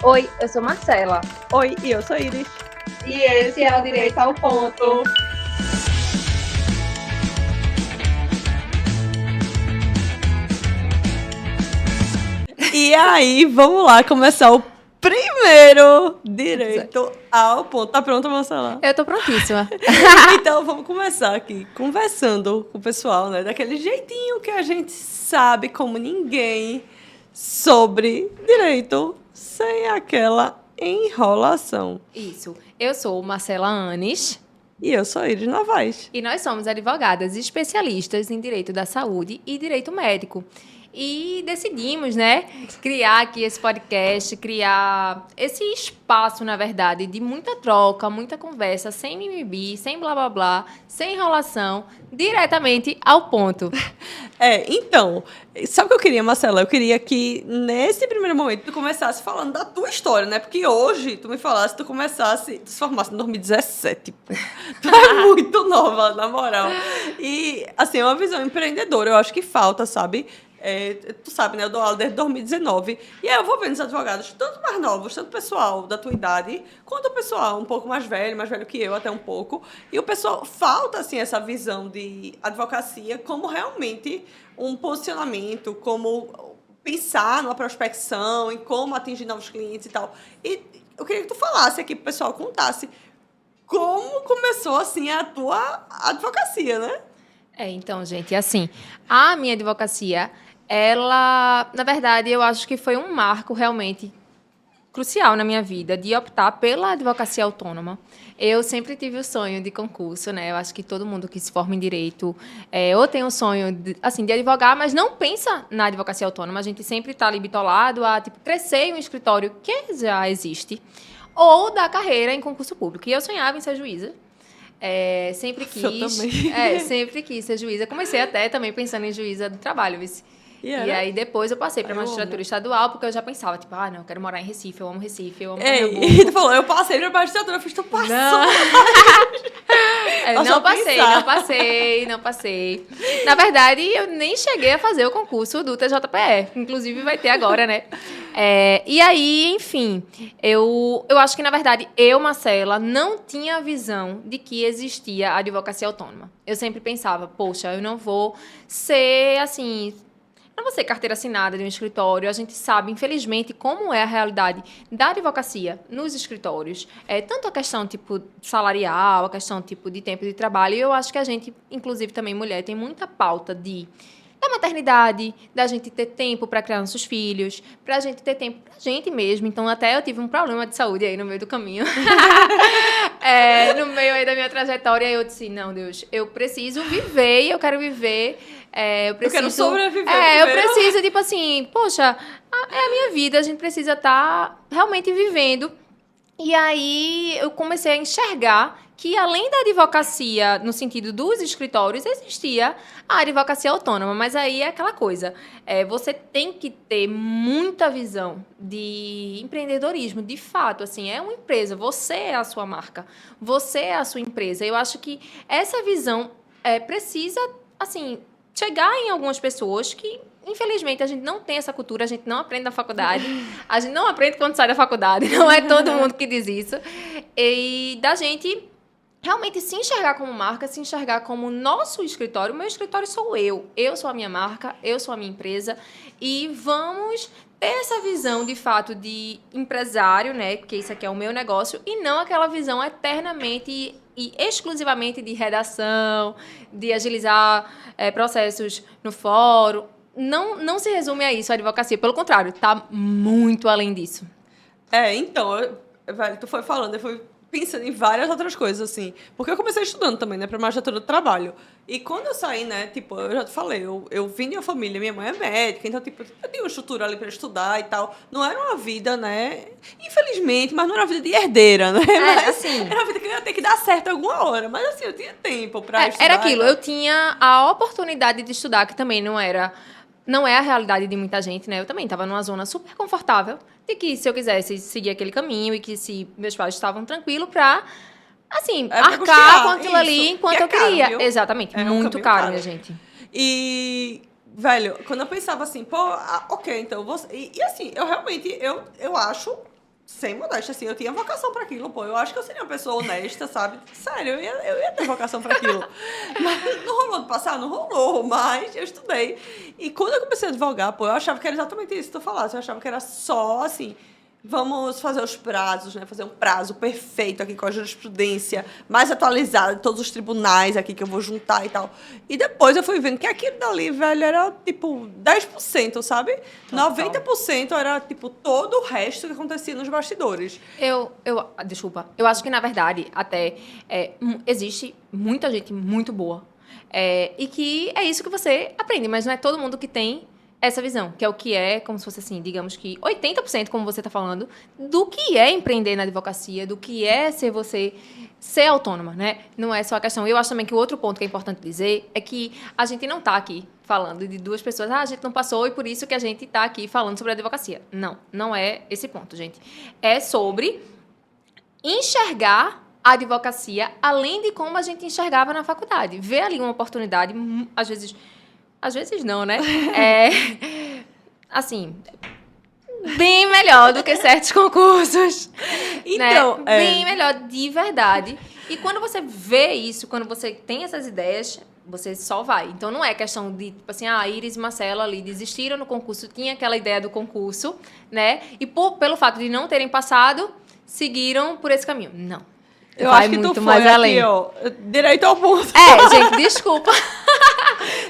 Oi, eu sou Marcela. Oi, e eu sou Iris. E esse é o Direito ao Ponto. E aí, vamos lá começar o primeiro Direito ao Ponto. Tá pronta, Marcela? Eu tô prontíssima. Então, vamos começar aqui, conversando com o pessoal, né? Daquele jeitinho que a gente sabe como ninguém sobre direito, sem aquela enrolação. Isso. Eu sou Marcela Anes E eu sou Iris Novaes. e nós somos advogadas especialistas em direito da saúde e direito médico. E decidimos, né, criar aqui esse podcast, criar esse espaço, na verdade, de muita troca, muita conversa, sem mimimi, sem blá blá blá, sem enrolação, diretamente ao ponto. Então, sabe o que eu queria, Marcela? Eu queria que, nesse primeiro momento, tu começasse falando da tua história, né? Porque hoje, tu me falasse, tu se formasse em 2017. Tu é muito nova, na moral. E, assim, é uma visão empreendedora. Eu acho que falta, sabe? Tu sabe, né? Eu dou aula desde 2019. E aí eu vou vendo os advogados, tanto mais novos, tanto pessoal da tua idade, quanto o pessoal um pouco mais velho que eu até um pouco. E o pessoal, falta, assim, essa visão de advocacia como realmente um posicionamento, como pensar numa prospecção, em como atingir novos clientes e tal. E eu queria que tu falasse aqui pro pessoal, contasse como começou, assim, a tua advocacia, né? Então, gente, assim, a minha advocacia, ela, na verdade, eu acho que foi um marco realmente crucial na minha vida, de optar pela advocacia autônoma. Eu sempre tive o sonho de concurso, né? Eu acho que todo mundo que se forma em direito ou tem um sonho de advogar, mas não pensa na advocacia autônoma. A gente sempre está ali bitolado a crescer em um escritório que já existe ou da carreira em concurso público. E eu sonhava em ser juíza. Sempre quis. Eu também. Sempre quis ser juíza. Comecei até também pensando em juíza do trabalho, vice. E aí depois eu passei para magistratura estadual, porque eu já pensava, não, eu quero morar em Recife, eu amo Recife, eu amo Pernambuco. E tu falou, eu passei pra magistratura, eu fiz, tu passou. Não passei. Na verdade, eu nem cheguei a fazer o concurso do TJPE, inclusive vai ter agora, né? E aí, enfim, eu acho que, na verdade, Marcela, não tinha a visão de que existia a advocacia autônoma. Eu sempre pensava, poxa, eu não vou ser, assim... Não vou ser carteira assinada de um escritório. A gente sabe, infelizmente, como é a realidade da advocacia nos escritórios. Tanto a questão, salarial, a questão, de tempo de trabalho. E eu acho que a gente, inclusive também mulher, tem muita pauta da maternidade, da gente ter tempo para criar nossos filhos, para a gente ter tempo para a gente mesmo. Então, até eu tive um problema de saúde aí no meio do caminho. No meio aí da minha trajetória, eu disse, não, Deus, eu preciso viver e eu quero viver... eu quero sobreviver. Eu preciso, poxa, é a minha vida, a gente precisa estar realmente vivendo. E aí eu comecei a enxergar que, além da advocacia, no sentido dos escritórios, existia a advocacia autônoma. Mas aí é aquela coisa, você tem que ter muita visão de empreendedorismo, de fato, assim, é uma empresa, você é a sua marca, você é a sua empresa. Eu acho que essa visão precisa, assim, chegar em algumas pessoas que, infelizmente, a gente não tem essa cultura, a gente não aprende na faculdade, a gente não aprende quando sai da faculdade, não é todo mundo que diz isso. E da gente realmente se enxergar como marca, se enxergar como nosso escritório. O meu escritório sou eu sou a minha marca, eu sou a minha empresa, e vamos ter essa visão, de fato, de empresário, né? Porque isso aqui é o meu negócio, e não aquela visão eternamente e exclusivamente de redação, de agilizar processos no fórum. Não se resume a isso, a advocacia. Pelo contrário, está muito além disso. Então, velho, tu foi falando, eu fui pensando em várias outras coisas, assim. Porque eu comecei estudando também, né, pra magistratura do trabalho. E quando eu saí, né, eu já te falei, eu vim de uma família, minha mãe é médica, então, eu tinha uma estrutura ali pra estudar e tal. Não era uma vida, né, infelizmente, mas não era uma vida de herdeira, né? Assim... Era uma vida que ia ter que dar certo alguma hora. Mas, assim, eu tinha tempo pra estudar. Era aquilo, eu tinha a oportunidade de estudar, que também não é a realidade de muita gente, né? Eu também estava numa zona super confortável, de que se eu quisesse seguir aquele caminho e que se meus pais estavam tranquilos para, assim, arcar com aquilo ali enquanto eu queria. Viu? Exatamente, muito caro, minha gente. E, velho, quando eu pensava assim, ok, então eu vou... E assim, eu realmente, eu acho sem modéstia, assim, eu tinha vocação pra aquilo, pô. Eu acho que eu seria uma pessoa honesta, sabe? Sério, eu ia ter vocação pra aquilo. Mas não rolou de passar? Não rolou, mas eu estudei. E quando eu comecei a advogar, pô, eu achava que era exatamente isso que tu falasse. Eu achava que era só, assim, vamos fazer os prazos, né? Fazer um prazo perfeito aqui com a jurisprudência mais atualizada de todos os tribunais aqui que eu vou juntar e tal. E depois eu fui vendo que aquilo dali, velho, era tipo 10%, sabe? Total. 90% era tipo todo o resto que acontecia nos bastidores. Desculpa. Eu acho que, na verdade, até existe muita gente muito boa. E que é isso que você aprende, mas não é todo mundo que tem essa visão, que é o que é, como se fosse assim, digamos que 80%, como você está falando, do que é empreender na advocacia, do que é ser autônoma, né? Não é só a questão. Eu acho também que o outro ponto que é importante dizer é que a gente não está aqui falando de duas pessoas, a gente não passou e por isso que a gente está aqui falando sobre a advocacia. Não, não é esse ponto, gente. É sobre enxergar a advocacia além de como a gente enxergava na faculdade. Ver ali uma oportunidade, às vezes não, né? Assim, bem melhor do que certos concursos. Então, né? Bem melhor, de verdade. E quando você vê isso, quando você tem essas ideias, você só vai. Então, não é questão de, tipo assim, Iris e Marcela ali desistiram no concurso, tinha aquela ideia do concurso, né? E pelo fato de não terem passado, seguiram por esse caminho. Não. Eu vai acho que muito tu mais foi além. aqui, ó, direito ao ponto. Gente, desculpa.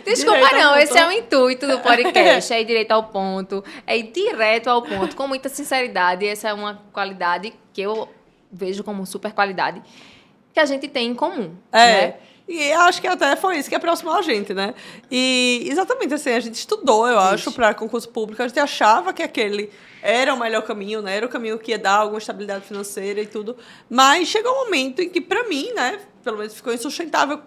Desculpa, Direito ao não. ponto. Esse é o intuito do podcast. É ir direito ao ponto. É ir direto ao ponto, com muita sinceridade. Essa é uma qualidade que eu vejo como super qualidade que a gente tem em comum. Né? E acho que até foi isso que aproximou a gente, né? E exatamente assim, a gente estudou, eu acho, para concurso público. A gente achava que aquele era o melhor caminho, né? Era o caminho que ia dar alguma estabilidade financeira e tudo. Mas chegou um momento em que, para mim, né? Pelo menos ficou insustentável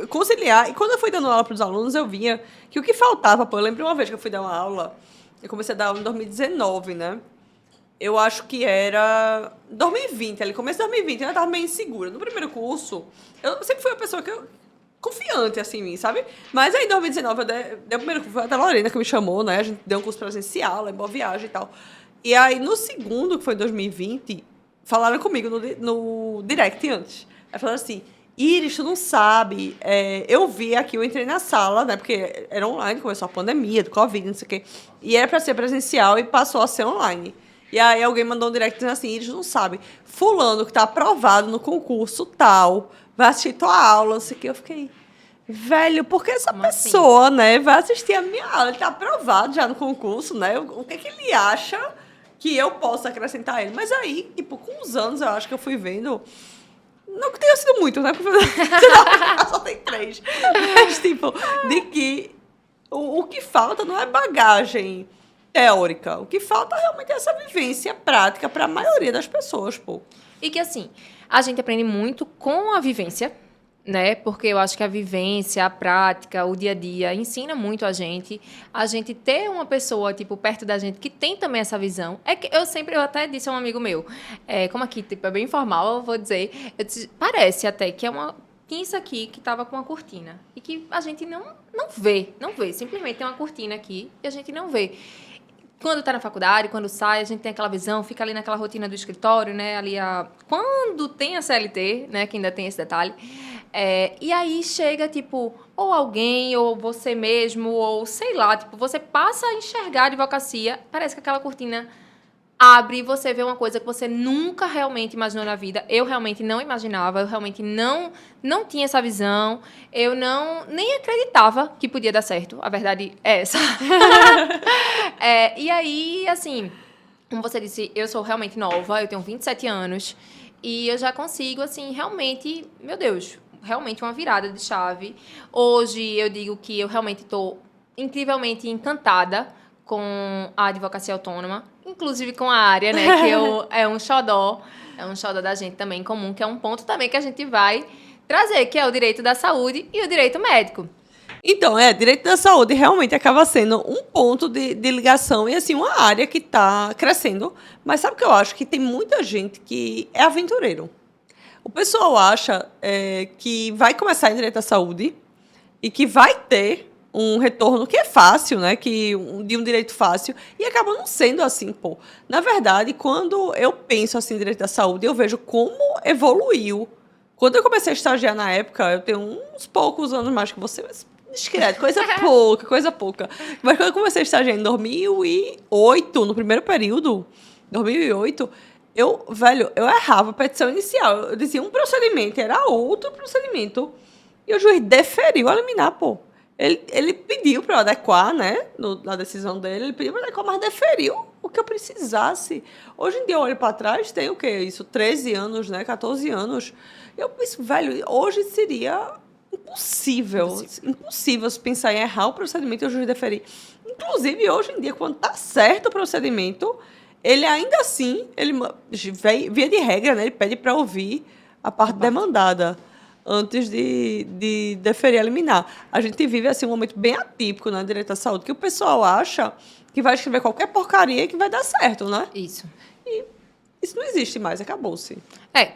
conciliar. E quando eu fui dando aula para os alunos, eu via que o que faltava, pô, eu lembro uma vez que eu fui dar uma aula, eu comecei a dar aula em 2019, né? Eu acho que era 2020, ali, começo de 2020, eu ainda estava meio insegura. No primeiro curso, eu sempre fui uma pessoa confiante, assim, em mim, sabe? Mas aí, em 2019, eu dei o primeiro curso, foi até a Lorena que me chamou, né? A gente deu um curso presencial, lá em Boa Viagem e tal. E aí, no segundo, que foi em 2020, falaram comigo no direct antes. Aí falaram assim, Iris, tu não sabe, eu vi aqui, eu entrei na sala, né? Porque era online, começou a pandemia, do Covid, não sei o quê. E era para ser presencial e passou a ser online. E aí alguém mandou um direct dizendo assim, Iris, não sabe, fulano que tá aprovado no concurso tal, vai assistir tua aula, não sei o quê. Eu fiquei, velho, por que essa pessoa, né, vai assistir a minha aula? Ele tá aprovado já no concurso, né? O que é que ele acha que eu posso acrescentar a ele? Mas aí, tipo, com os anos, eu acho que eu fui vendo... Não que tenha sido muito, né? Porque só tem 3. Mas, tipo, de que o que falta não é bagagem teórica. O que falta realmente é essa vivência prática para a maioria das pessoas, pô. E que, assim, a gente aprende muito com a vivência, né? Porque eu acho que a vivência, a prática, o dia a dia ensina muito a gente ter uma pessoa, tipo, perto da gente que tem também essa visão. É que eu até disse a um amigo meu, como aqui, tipo, é bem informal, eu vou dizer, parece até que é uma pinça aqui que tava com uma cortina e que a gente não vê, simplesmente tem uma cortina aqui e a gente não vê. Quando está na faculdade, quando sai, a gente tem aquela visão, fica ali naquela rotina do escritório, né? Quando tem a CLT, né? Que ainda tem esse detalhe. E aí chega, tipo, ou alguém, ou você mesmo, ou sei lá, tipo, você passa a enxergar a advocacia, parece que aquela cortina abre e você vê uma coisa que você nunca realmente imaginou na vida. Eu realmente não imaginava, eu realmente não tinha essa visão, eu nem acreditava que podia dar certo. A verdade é essa. E aí, assim, como você disse, eu sou realmente nova, eu tenho 27 anos, e eu já consigo, assim, realmente, meu Deus, realmente uma virada de chave. Hoje eu digo que eu realmente estou incrivelmente encantada com a advocacia autônoma, inclusive com a área, né, que é um xodó da gente também em comum, que é um ponto também que a gente vai trazer, que é o direito da saúde e o direito médico. Então, direito da saúde realmente acaba sendo um ponto de ligação e, assim, uma área que está crescendo. Mas sabe o que eu acho? Que tem muita gente que é aventureiro. O pessoal acha que vai começar em direito da saúde e que vai ter um retorno que é fácil, né? De um direito fácil, e acaba não sendo assim, pô. Na verdade, quando eu penso assim em direito da saúde, eu vejo como evoluiu. Quando eu comecei a estagiar na época, eu tenho uns poucos anos mais que você, mas discreto, coisa pouca. Mas quando eu comecei a estagiar em 2008, no primeiro período, 2008, eu errava a petição inicial. Eu dizia um procedimento, era outro procedimento. E o juiz deferiu a liminar, pô. Ele pediu para eu adequar, né, na decisão dele, ele pediu para adequar, mas deferiu o que eu precisasse. Hoje em dia, eu olho para trás, tem o quê? Isso, 13 anos, né, 14 anos. Eu penso, hoje seria impossível se pensar em errar o procedimento e o juiz deferir. Inclusive, hoje em dia, quando está certo o procedimento, ele ainda assim, via de regra, né, ele pede para ouvir a parte demandada antes de deferir a liminar. A gente vive assim, um momento bem atípico na direito à saúde, que o pessoal acha que vai escrever qualquer porcaria e que vai dar certo, né? Isso. E isso não existe mais, acabou-se.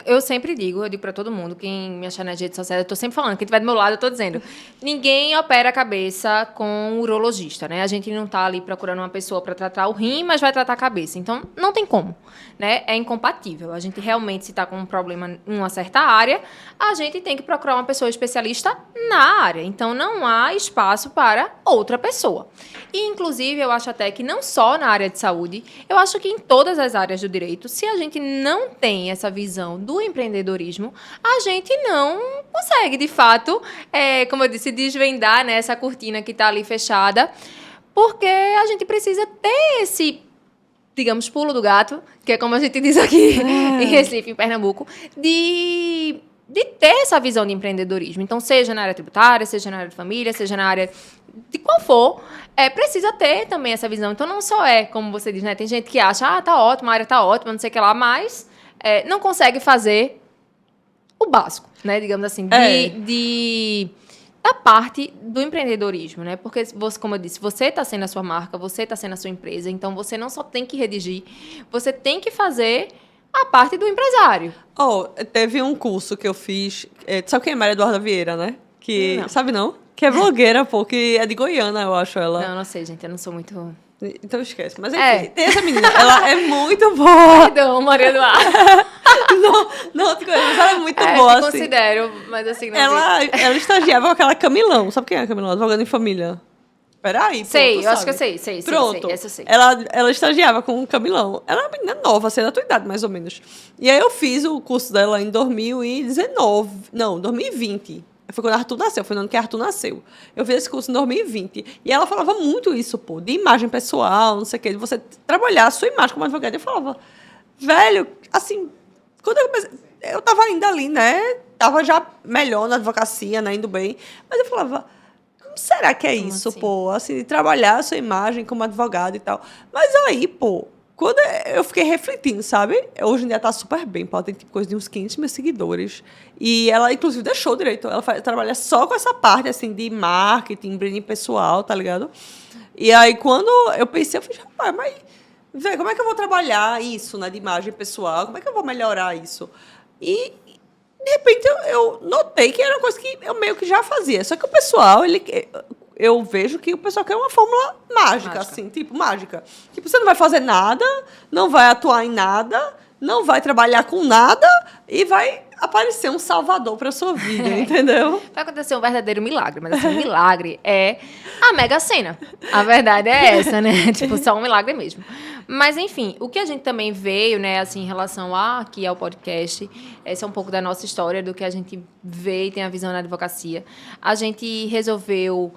Eu sempre digo, eu digo pra todo mundo, quem me achar nas redes sociais, eu tô sempre falando, quem estiver do meu lado, eu tô dizendo, ninguém opera a cabeça com um urologista, né? A gente não tá ali procurando uma pessoa para tratar o rim, mas vai tratar a cabeça. Então, não tem como, né? É incompatível. A gente realmente, se tá com um problema em uma certa área, a gente tem que procurar uma pessoa especialista na área. Então, não há espaço para outra pessoa. E, inclusive, eu acho até que não só na área de saúde, eu acho que em todas as áreas do direito, se a gente não tem essa visão do empreendedorismo, a gente não consegue, de fato, como eu disse, desvendar, né, essa cortina que está ali fechada, porque a gente precisa ter esse, digamos, pulo do gato, que é como a gente diz aqui em Recife, em Pernambuco, de ter essa visão de empreendedorismo. Então, seja na área tributária, seja na área de família, seja na área de qual for, precisa ter também essa visão. Então, não só como você diz, né? Tem gente que acha, tá ótimo, a área tá ótima, não sei o que lá, mas não consegue fazer o básico, né? Digamos assim, da parte do empreendedorismo, né? Porque, como eu disse, você está sendo a sua marca, você está sendo a sua empresa, então você não só tem que redigir, você tem que fazer a parte do empresário. Teve um curso que eu fiz, sabe quem é Maria Eduarda Vieira, né? Não. Sabe não? Que é blogueira, pô, que é de Goiânia, eu acho ela. Não sei, gente, eu não sou muito... Então esquece. Mas enfim, tem essa menina, ela é muito boa. Perdão, Maria Eduarda. não, te conheço, mas ela é muito boa, te considero, mas assim... Não ela estagiava com aquela Camilão. Sabe quem é a Camilão? Advogando em família. Peraí, pô, sei, tu eu acho sabe. que eu sei. Pronto. Sei, essa eu sei. Ela estagiava com o Camilão. Ela é uma menina nova, assim, da tua idade, mais ou menos. E aí eu fiz o curso dela em 2019. Não, 2020. Foi quando Arthur nasceu, foi no ano que Arthur nasceu. Eu fiz esse curso em 2020. E ela falava muito isso, pô, de imagem pessoal, não sei o quê, de você trabalhar a sua imagem como advogada. Eu falava, velho, assim, quando eu comecei, eu tava ainda ali, né? Tava já melhor na advocacia, né? Indo bem. Mas eu falava, como será que é como isso, assim? Pô? Assim, de trabalhar a sua imagem como advogado e tal. Mas aí, pô, quando eu fiquei refletindo, sabe? Hoje em dia tá super bem, pô. Ela tem tipo, coisa de uns 500 mil seguidores. E ela, inclusive, deixou direito. Ela trabalha só com essa parte, assim, de marketing, branding pessoal, tá ligado? E aí, quando eu pensei, eu falei, rapaz, mas... Vê, como é que eu vou trabalhar isso, né? De imagem pessoal? Como é que eu vou melhorar isso? E, de repente, eu notei que era uma coisa que eu meio que já fazia. Só que o pessoal, eu vejo que o pessoal quer uma fórmula mágica, assim, tipo, mágica. Tipo, você não vai fazer nada, não vai atuar em nada, não vai trabalhar com nada e vai aparecer um salvador para sua vida, entendeu? Vai acontecer um verdadeiro milagre, mas assim, o milagre é a Mega Sena. A verdade é essa, né? Tipo, só um milagre mesmo. Mas, enfim, o que a gente também veio, né, assim, em relação aqui ao podcast, essa é um pouco da nossa história, do que a gente vê e tem a visão na advocacia. A gente resolveu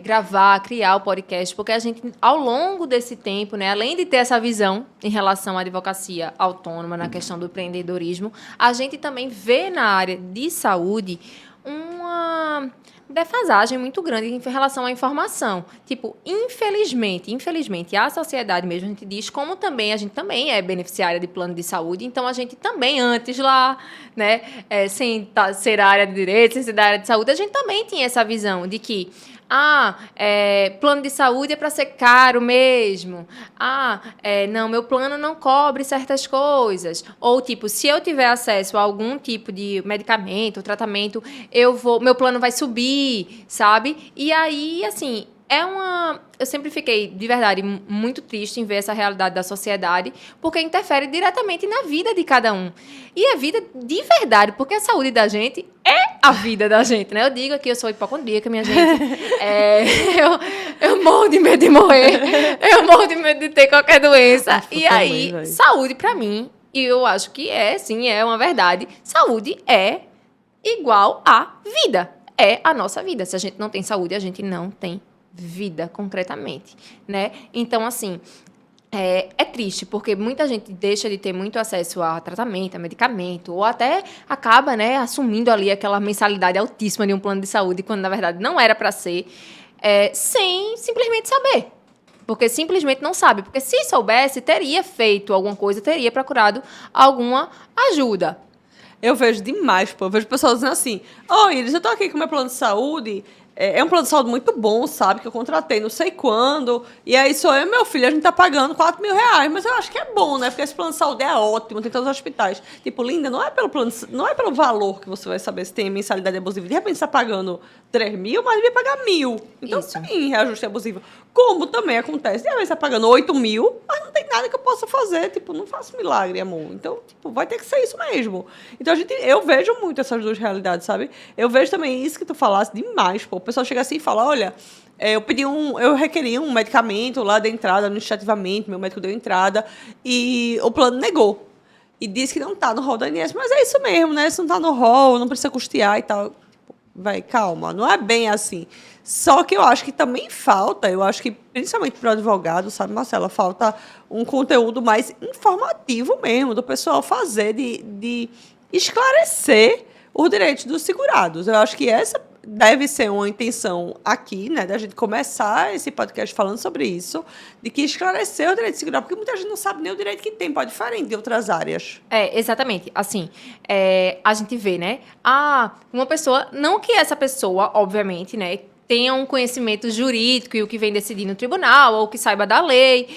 gravar, criar o podcast, porque a gente, ao longo desse tempo, né, além de ter essa visão em relação à advocacia autônoma, na questão do empreendedorismo, a gente também vê na área de saúde uma defasagem muito grande em relação à informação. Tipo, infelizmente, a sociedade mesmo, a gente diz, como também, a gente também é beneficiária de plano de saúde, então a gente também, antes lá, né, sem ser da área de direito, sem ser da área de saúde, a gente também tinha essa visão de que Plano de saúde é para ser caro mesmo. Não, meu plano não cobre certas coisas. Ou, tipo, se eu tiver acesso a algum tipo de medicamento, tratamento, meu plano vai subir, sabe? E aí, assim, eu sempre fiquei, de verdade, muito triste em ver essa realidade da sociedade, porque interfere diretamente na vida de cada um. E a vida de verdade, porque a saúde da gente é a vida da gente, né? Eu digo aqui, eu sou hipocondríaca, minha gente. Eu morro de medo de morrer. Eu morro de medo de ter qualquer doença. E aí, também, saúde pra mim, e eu acho que sim, é uma verdade, saúde é igual a vida. É a nossa vida. Se a gente não tem saúde, a gente não tem vida, concretamente, né? Então, assim, é triste, porque muita gente deixa de ter muito acesso a tratamento, a medicamento, ou até acaba, né, assumindo ali aquela mensalidade altíssima de um plano de saúde, quando, na verdade, não era para ser, sem simplesmente saber. Porque simplesmente não sabe. Porque se soubesse, teria feito alguma coisa, teria procurado alguma ajuda. Eu vejo demais, pô. Eu vejo pessoas dizendo assim, Iris, eu tô aqui com meu plano de saúde, é um plano de saúde muito bom, sabe? Que eu contratei não sei quando, e aí sou eu e meu filho, a gente tá pagando R$4.000, mas eu acho que é bom, né? Porque esse plano de saúde é ótimo, tem todos os hospitais. Tipo, linda, não é pelo valor que você vai saber se tem mensalidade abusiva. De repente você tá pagando 3.000, mas devia pagar 1.000. Então, sim, reajuste abusivo. Como também acontece, de repente você tá pagando 8.000, mas não tem nada que eu possa fazer. Tipo, não faço milagre, amor. Então, tipo, vai ter que ser isso mesmo. Então, eu vejo muito essas duas realidades, sabe? Eu vejo também isso que tu falasse demais, pô. O pessoal chega assim e fala, olha, eu requeri um medicamento lá da entrada, administrativamente, meu médico deu entrada, e o plano negou. E disse que não está no rol da ANS, mas é isso mesmo, né? Se não está no rol, não precisa custear e tal. Vai, calma, não é bem assim. Só que eu acho que também falta, eu acho que principalmente para o advogado, sabe, Marcela, falta um conteúdo mais informativo mesmo, do pessoal fazer, de esclarecer os direitos dos segurados. Eu acho que essa deve ser uma intenção aqui, né, da gente começar esse podcast falando sobre isso, de que esclarecer o direito de segurado, porque muita gente não sabe nem o direito que tem, pode diferente de outras áreas. Exatamente. Assim, a gente vê, né, uma pessoa, não que essa pessoa, obviamente, né, tenha um conhecimento jurídico e o que vem decidir no tribunal, ou que saiba da lei,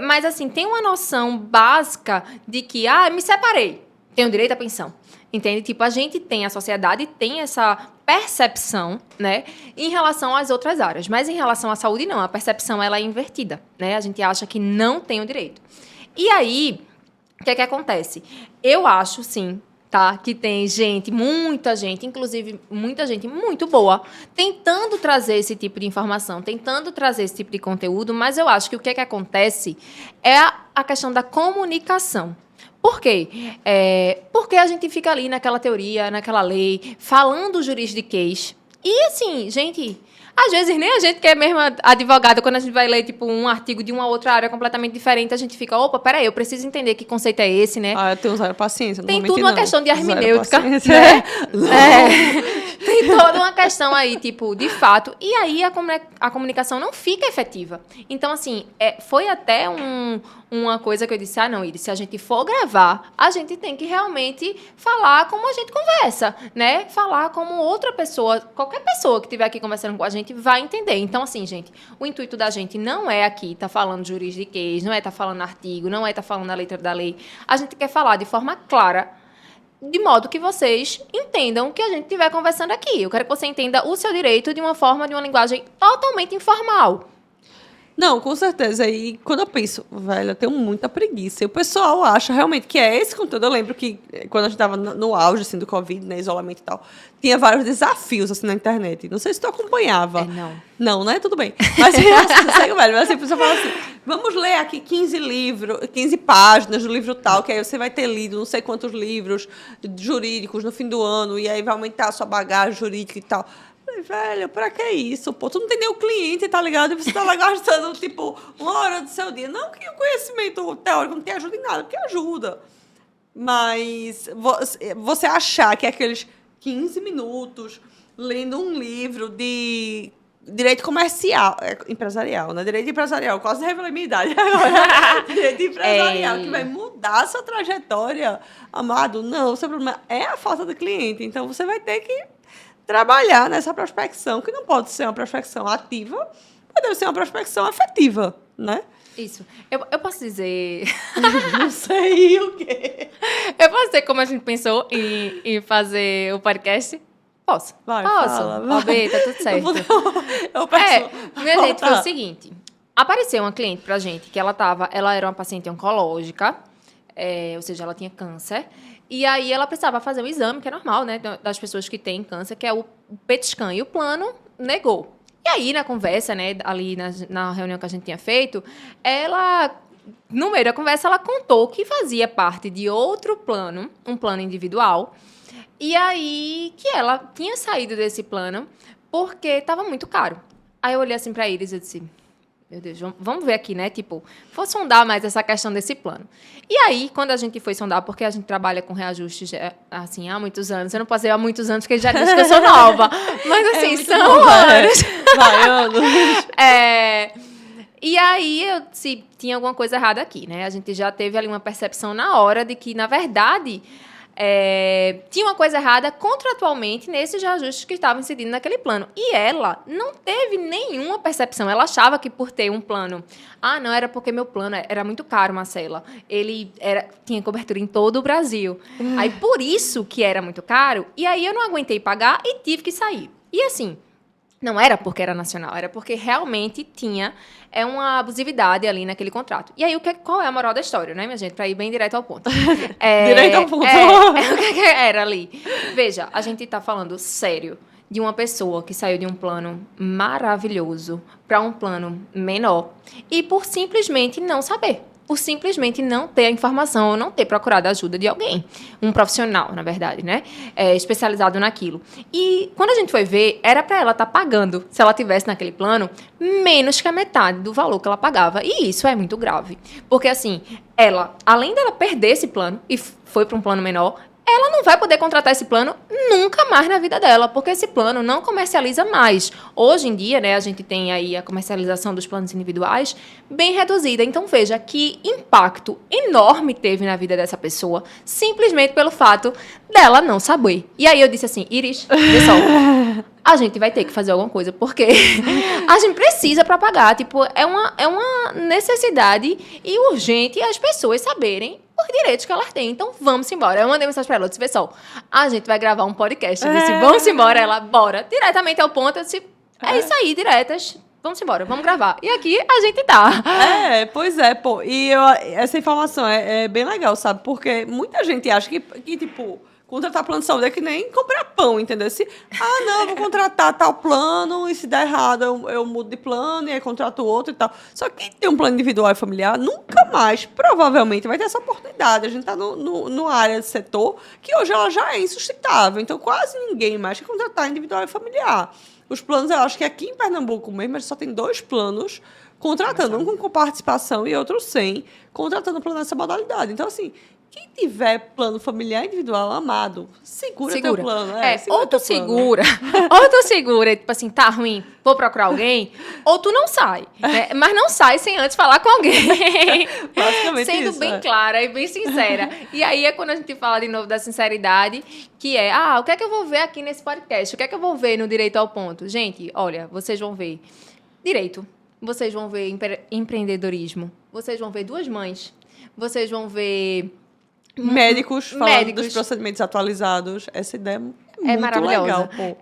mas, assim, tem uma noção básica de que, me separei, tenho direito à pensão. Entende? Tipo, a sociedade tem essa percepção, né, em relação às outras áreas. Mas em relação à saúde, não. A percepção, ela é invertida, né? A gente acha que não tem o direito. E aí, o que é que acontece? Eu acho, sim, tá, que tem gente, muita gente, inclusive muita gente muito boa, tentando trazer esse tipo de informação, tentando trazer esse tipo de conteúdo, mas eu acho que o que é que acontece é a questão da comunicação. Por quê? Porque a gente fica ali naquela teoria, naquela lei, falando juridiquês. E, assim, gente, às vezes nem a gente que é mesmo advogada, quando a gente vai ler, tipo, um artigo de uma outra área completamente diferente, a gente fica, opa, peraí, eu preciso entender que conceito é esse, né? Eu tenho zero paciência, não tem vou mentir, tudo uma não. questão de hermenêutica, né? Tem toda uma questão aí, tipo, de fato. E aí a comunicação não fica efetiva. Então, assim, foi até uma coisa que eu disse, não, Iris, se a gente for gravar, a gente tem que realmente falar como a gente conversa, né? Falar como outra pessoa, qualquer pessoa que estiver aqui conversando com a gente vai entender. Então, assim, gente, o intuito da gente não é aqui tá falando juridiquês, não é tá falando artigo, não é tá falando a letra da lei. A gente quer falar de forma clara, de modo que vocês entendam o que a gente estiver conversando aqui. Eu quero que você entenda o seu direito de uma linguagem totalmente informal. Não, com certeza. E quando eu penso, velho, eu tenho muita preguiça. E o pessoal acha realmente que é esse conteúdo. Eu lembro que quando a gente estava no auge assim, do Covid, né, isolamento e tal, tinha vários desafios assim, na internet. Não sei se tu acompanhava. Não. Não, né? Tudo bem. Mas segue, velho. Mas assim, a pessoa fala assim, vamos ler aqui 15 páginas do livro tal, que aí você vai ter lido não sei quantos livros jurídicos no fim do ano, e aí vai aumentar a sua bagagem jurídica e tal. Velho, pra que isso, pô? Tu não tem nem o cliente, tá ligado? E você tá lá gastando, tipo, 1 hora do seu dia. Não que o conhecimento teórico não te ajuda em nada, porque ajuda. Mas você achar que é aqueles 15 minutos lendo um livro de direito comercial, empresarial, né? Direito empresarial, quase revelei minha idade agora. Direito empresarial, que vai mudar a sua trajetória, amado. Não, o seu problema é a falta do cliente. Então, você vai ter que trabalhar nessa prospecção, que não pode ser uma prospecção ativa, mas deve ser uma prospecção efetiva, né? Isso. Eu posso dizer... Não sei o quê. Eu posso dizer como a gente pensou em fazer o podcast? Posso. Vai, Posso. fala, vai. Ó, Bê, tá tudo certo. Eu peço. Minha gente, foi o seguinte. Apareceu uma cliente pra gente que ela era uma paciente oncológica, ou seja, ela tinha câncer. E aí ela precisava fazer um exame, que é normal, né? Das pessoas que têm câncer, que é o PET scan. E o plano negou. E aí, na conversa, né, ali na reunião que a gente tinha feito, no meio da conversa, ela contou que fazia parte de outro plano, um plano individual, e aí que ela tinha saído desse plano porque estava muito caro. Aí eu olhei assim para eles e disse... Meu Deus, vamos ver aqui, né? Tipo, vou sondar mais essa questão desse plano. E aí, quando a gente foi sondar, porque a gente trabalha com reajustes, assim, há muitos anos. Eu não posso dizer há muitos anos, porque já disse que eu sou nova. Mas, assim, são anos. Vai, anos. E aí, eu disse, tinha alguma coisa errada aqui, né? A gente já teve ali uma percepção na hora de que, na verdade... tinha uma coisa errada contratualmente nesses ajustes que estavam incidindo naquele plano. E ela não teve nenhuma percepção. Ela achava que por ter um plano... não, era porque meu plano era muito caro, Marcela. Ele tinha cobertura em todo o Brasil. Aí, por isso que era muito caro. E aí, eu não aguentei pagar e tive que sair. E assim... Não era porque era nacional, era porque realmente tinha uma abusividade ali naquele contrato. E aí, qual é a moral da história, né, minha gente? Para ir bem direto ao ponto. Direto ao ponto. O que era ali? Veja, a gente está falando sério de uma pessoa que saiu de um plano maravilhoso para um plano menor e por simplesmente não saber. Por simplesmente não ter a informação ou não ter procurado a ajuda de alguém. Um profissional, na verdade, né? Especializado naquilo. E quando a gente foi ver, era para ela estar pagando, se ela tivesse naquele plano, menos que a metade do valor que ela pagava. E isso é muito grave. Porque, assim, ela, além dela perder esse plano e foi para um plano menor, ela não vai poder contratar esse plano nunca mais na vida dela, porque esse plano não comercializa mais. Hoje em dia, né, a gente tem aí a comercialização dos planos individuais bem reduzida. Então, veja que impacto enorme teve na vida dessa pessoa, simplesmente pelo fato dela não saber. E aí eu disse assim, Iris, pessoal, a gente vai ter que fazer alguma coisa, porque a gente precisa para pagar. Tipo, é uma necessidade e urgente as pessoas saberem os direitos que elas têm. Então, vamos embora. Eu mandei mensagem pra ela, eu disse, pessoal, a gente vai gravar um podcast. Eu disse, vamos embora. Ela, bora. Diretamente ao ponto, eu disse, isso aí, diretas. Vamos embora, vamos gravar. E aqui a gente tá. Pois é, pô. E essa informação é bem legal, sabe? Porque muita gente acha que tipo... Contratar plano de saúde é que nem comprar pão, entendeu? Não, eu vou contratar tal plano e se der errado eu mudo de plano e aí contrato outro e tal. Só que quem tem um plano individual e familiar nunca mais, provavelmente, vai ter essa oportunidade. A gente está no área de setor que hoje ela já é insustentável. Então, quase ninguém mais quer contratar individual e familiar. Os planos, eu acho que aqui em Pernambuco mesmo, só tem 2 planos contratando, um com participação e outro sem, contratando plano nessa modalidade. Então, assim... Quem tiver plano familiar individual amado, segura teu plano. Ou tu segura, tipo assim, tá ruim, vou procurar alguém, ou tu não sai. Né? Mas não sai sem antes falar com alguém. Basicamente sendo isso, bem clara e bem sincera. E aí é quando a gente fala de novo da sinceridade, que é, o que é que eu vou ver aqui nesse podcast? O que é que eu vou ver no Direito ao Ponto? Gente, olha, vocês vão ver direito, vocês vão ver empreendedorismo, vocês vão ver 2 mães, vocês vão ver... Médicos falando dos procedimentos atualizados. Essa ideia é muito maravilhosa. Legal, pô.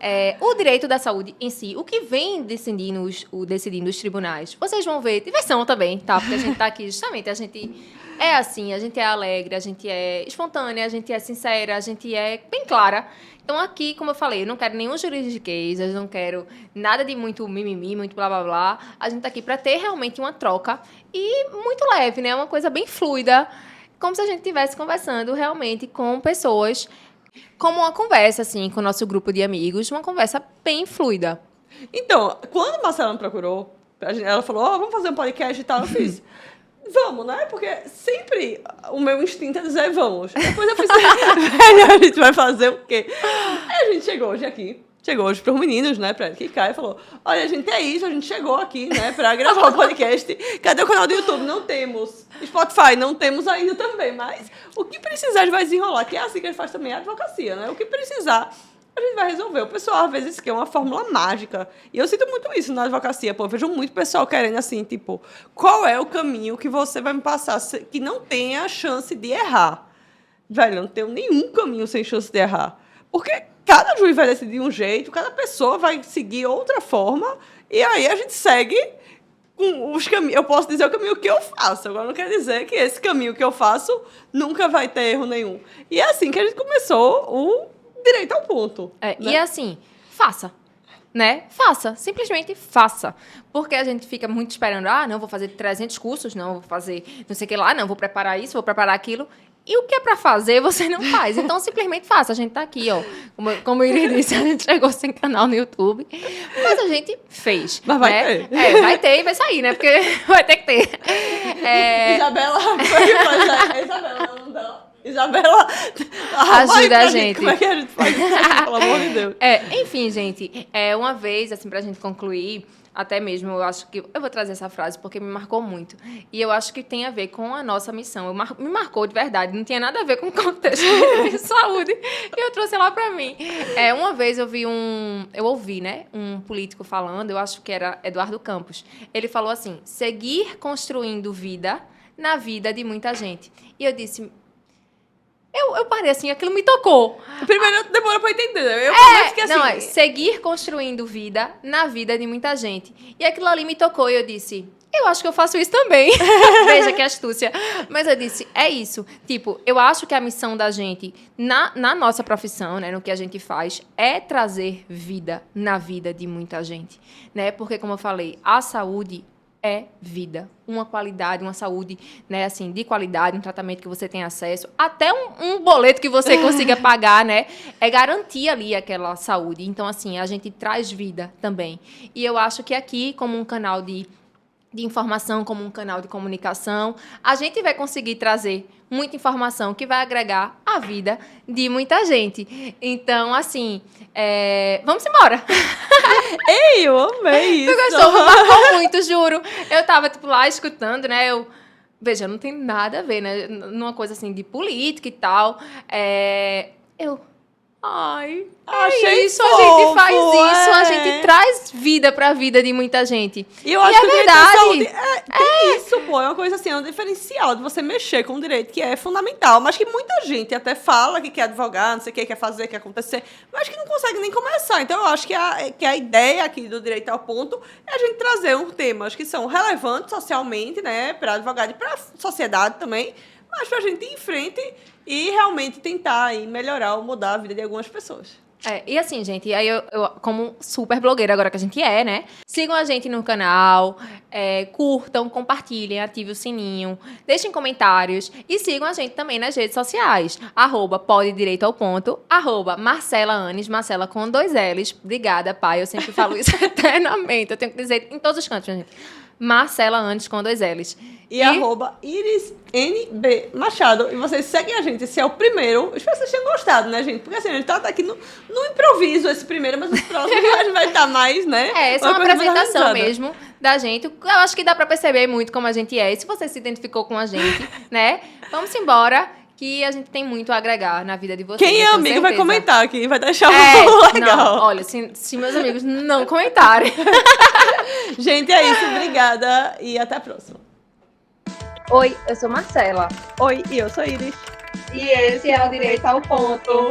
O direito da saúde em si, o que vem decidindo os tribunais, vocês vão ver diversão também, tá? Porque a gente tá aqui justamente, a gente é assim, a gente é alegre, a gente é espontânea, a gente é sincera, a gente é bem clara. Então aqui, como eu falei, eu não quero nenhum juridiquês, eu não quero nada de muito mimimi, muito blá blá blá. A gente tá aqui para ter realmente uma troca e muito leve, né? Uma coisa bem fluida, como se a gente estivesse conversando realmente com pessoas, como uma conversa, assim, com o nosso grupo de amigos, uma conversa bem fluida. Então, quando a Marcela me procurou, ela falou, vamos fazer um podcast e tal, eu fiz, vamos, né? Porque sempre o meu instinto é dizer, vamos. Depois eu fiz, velho, a gente vai fazer o quê? Aí a gente chegou hoje aqui. Chegou hoje para os meninos, né, para que Caio falou, olha, gente, é isso, a gente chegou aqui, né, para gravar o podcast. Cadê o canal do YouTube? Não temos. Spotify, não temos ainda também, mas o que precisar a gente vai desenrolar, que é assim que a gente faz também a advocacia, né? O que precisar, a gente vai resolver. O pessoal, às vezes, quer uma fórmula mágica. E eu sinto muito isso na advocacia. Pô, eu vejo muito pessoal querendo, assim, tipo, qual é o caminho que você vai me passar que não tenha chance de errar? Velho, eu não tenho nenhum caminho sem chance de errar. Porque cada juiz vai decidir um jeito, cada pessoa vai seguir outra forma, e aí a gente segue com os caminhos. Eu posso dizer o caminho que eu faço, agora não quer dizer que esse caminho que eu faço nunca vai ter erro nenhum. E é assim que a gente começou o direito ao ponto. É, né? E assim, faça. Né? Faça, simplesmente faça. Porque a gente fica muito esperando, não, vou fazer 300 cursos, não, vou fazer não sei o que lá, não, vou preparar isso, vou preparar aquilo. E o que é pra fazer, você não faz. Então, simplesmente faça. A gente tá aqui, ó. Como o Iris disse, a gente chegou sem canal no YouTube. Mas a gente fez. Mas vai né? ter. Vai ter e vai sair, né? Porque vai ter que ter. Isabela, Isabela, não. Isabela, ajuda a gente. Como é que a gente faz isso, pelo amor de Deus? Enfim, gente, uma vez, assim, pra gente concluir, até mesmo, eu acho que... Eu vou trazer essa frase porque me marcou muito. E eu acho que tem a ver com a nossa missão. Me marcou de verdade. Não tinha nada a ver com o contexto de saúde. E eu trouxe lá pra mim. Uma vez eu ouvi, né, um político falando, eu acho que era Eduardo Campos. Ele falou assim, seguir construindo vida na vida de muita gente. E eu disse... Eu parei assim, aquilo me tocou. Primeiro demora pra entender. Eu fiquei assim. Não, seguir construindo vida na vida de muita gente. E aquilo ali me tocou e eu disse, eu acho que eu faço isso também. Veja que astúcia. Mas eu disse, é isso. Tipo, eu acho que a missão da gente, na nossa profissão, né, no que a gente faz, é trazer vida na vida de muita gente. Né? Porque, como eu falei, a saúde é vida, uma qualidade, uma saúde, né, assim, de qualidade, um tratamento que você tem acesso, até um boleto que você consiga pagar, né, é garantir ali aquela saúde. Então, assim, a gente traz vida também. E eu acho que aqui, como um canal de informação, como um canal de comunicação, a gente vai conseguir trazer muita informação que vai agregar a vida de muita gente. Então, assim, vamos embora. Ei, eu amei isso. Tu gostou? Me marcou muito, juro. Eu tava, tipo, lá escutando, né? Veja, não tem nada a ver, né? Numa coisa, assim, de política e tal. Ai, achei isso, fofo, a gente faz isso, a gente traz vida pra vida de muita gente. E eu acho que verdade. saúde tem isso, pô, é uma coisa assim, é um diferencial de você mexer com o direito, que é fundamental, mas que muita gente até fala que quer advogar, não sei o que, quer fazer, quer acontecer, mas que não consegue nem começar. Então, eu acho que a ideia aqui do Direito ao Ponto é a gente trazer uns temas que são relevantes socialmente, né, para advogado e para a sociedade também, mas para a gente ir em frente e realmente tentar aí melhorar ou mudar a vida de algumas pessoas. E assim, gente, aí eu, como super blogueira agora que a gente né? Sigam a gente no canal, curtam, compartilhem, ativem o sininho, deixem comentários e sigam a gente também nas redes sociais. @podedireitoaoponto, @Marcela Anes, Marcela com 2 L's. Obrigada, pai, eu sempre falo isso eternamente, eu tenho que dizer em todos os cantos, gente. Marcela Anes com 2 L's. E @IrisNB Machado. E vocês seguem a gente. Esse é o primeiro. Eu espero que vocês tenham gostado, né, gente? Porque assim, a gente tá aqui no improviso esse primeiro, mas os próximos a gente vai estar mais, né? Essa é uma apresentação mesmo da gente. Eu acho que dá pra perceber muito como a gente é. E se você se identificou com a gente, né? Vamos embora, que a gente tem muito a agregar na vida de vocês. Quem é amigo vai comentar aqui, vai deixar legal. Não, olha, se meus amigos não comentarem. Gente, é isso. Obrigada e até a próxima. Oi, eu sou Marcela. Oi, e eu sou Iris. E esse é o Direito ao Ponto.